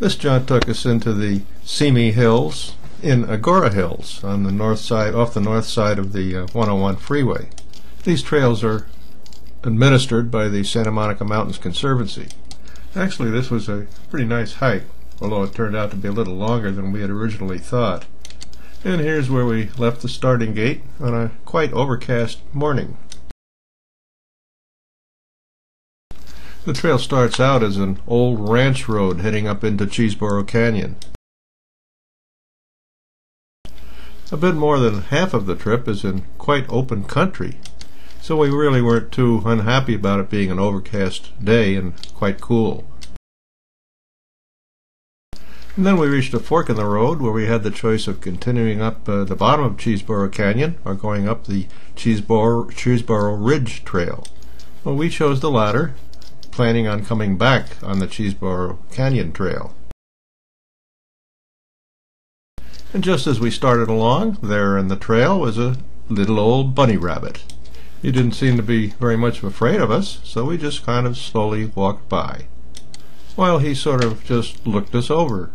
This jaunt took us into the Simi Hills in Agoura Hills on the north side, off the north side of the 101 freeway. These trails are administered by the Santa Monica Mountains Conservancy. Actually, this was a pretty nice hike, although it turned out to be a little longer than we had originally thought. And here's where we left the starting gate on a quite overcast morning. The trail starts out as an old ranch road heading up into Cheeseboro Canyon. A bit more than half of the trip is in quite open country, so we really weren't too unhappy about it being an overcast day and quite cool. And then we reached a fork in the road where we had the choice of continuing up the bottom of Cheeseboro Canyon or going up the Cheeseboro Ridge Trail. Well, we chose the latter, planning on coming back on the Cheeseboro Canyon Trail. And just as we started along, there in the trail was a little old bunny rabbit. He didn't seem to be very much afraid of us, so we just kind of slowly walked by, while he sort of just looked us over.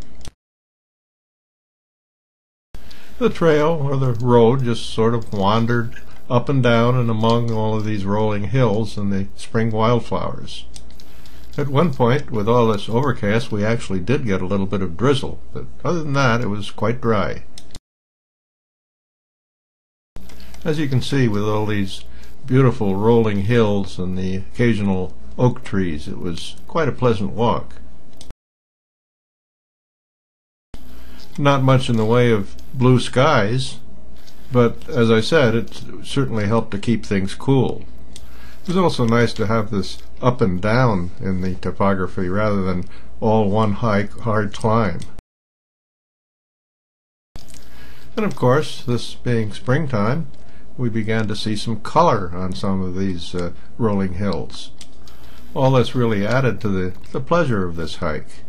The trail, or the road, just sort of wandered up and down and among all of these rolling hills and the spring wildflowers. At one point, with all this overcast, we actually did get a little bit of drizzle, but other than that, it was quite dry. As you can see, with all these beautiful rolling hills and the occasional oak trees, it was quite a pleasant walk. Not much in the way of blue skies, but as I said, it certainly helped to keep things cool. It was also nice to have this up and down in the topography rather than all one high, hard climb. And of course, this being springtime, we began to see some color on some of these rolling hills. All this really added to the pleasure of this hike.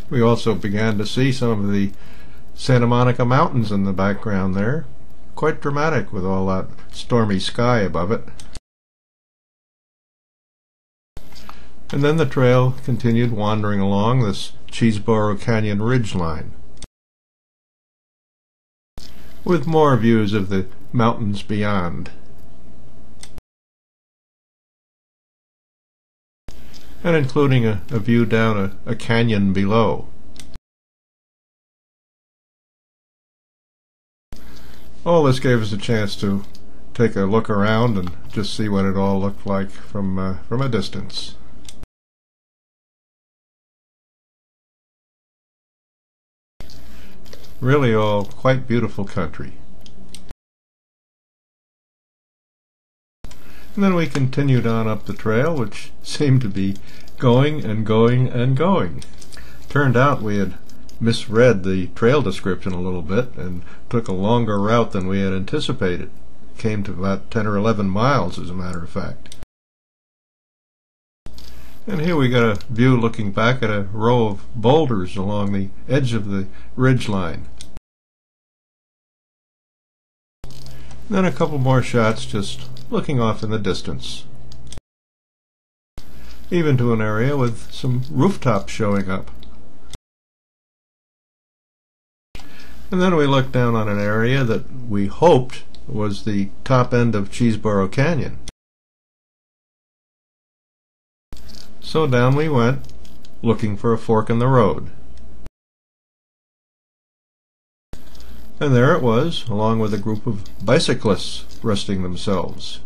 We also began to see some of the Santa Monica Mountains in the background there. Quite dramatic with all that stormy sky above it. And then the trail continued wandering along this Cheeseboro Canyon ridgeline, with more views of the mountains beyond. And including a view down a canyon below. All this gave us a chance to take a look around and just see what it all looked like from a distance. Really all quite beautiful country. And then we continued on up the trail, which seemed to be going and going and going. Turned out we had misread the trail description a little bit and took a longer route than we had anticipated. Came to about 10 or 11 miles, as a matter of fact. And here we got a view looking back at a row of boulders along the edge of the ridge line. Then a couple more shots just looking off in the distance, even to an area with some rooftops showing up. And then we looked down on an area that we hoped was the top end of Cheeseboro Canyon. So down we went, looking for a fork in the road. And there it was, along with a group of bicyclists resting themselves.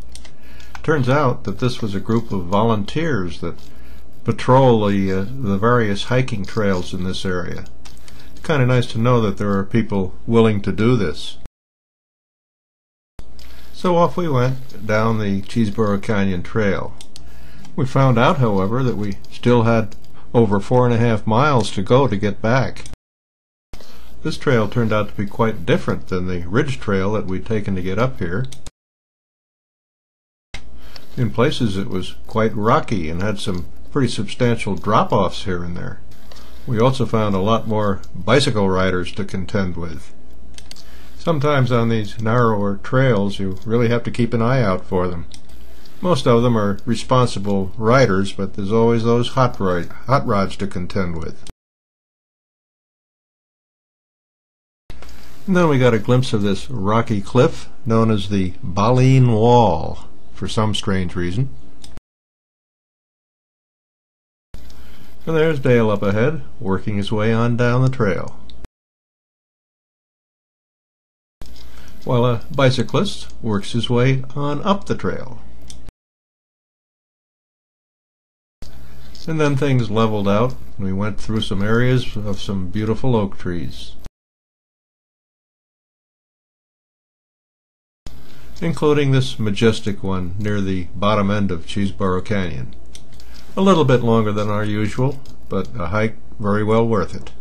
Turns out that this was a group of volunteers that patrol the various hiking trails in this area. It's kind of nice to know that there are people willing to do this. So off we went down the Cheeseboro Canyon Trail. We found out, however, that we still had over 4.5 miles to go to get back. This trail turned out to be quite different than the ridge trail that we'd taken to get up here. In places it was quite rocky and had some pretty substantial drop-offs here and there. We also found a lot more bicycle riders to contend with. Sometimes on these narrower trails you really have to keep an eye out for them. Most of them are responsible riders, but there's always those hot rods to contend with. And then we got a glimpse of this rocky cliff known as the Baleen Wall for some strange reason. And there's Dale up ahead, working his way on down the trail, while a bicyclist works his way on up the trail. And then things leveled out. We went through some areas of some beautiful oak trees, including this majestic one near the bottom end of Cheesboro Canyon. A little bit longer than our usual, but a hike very well worth it.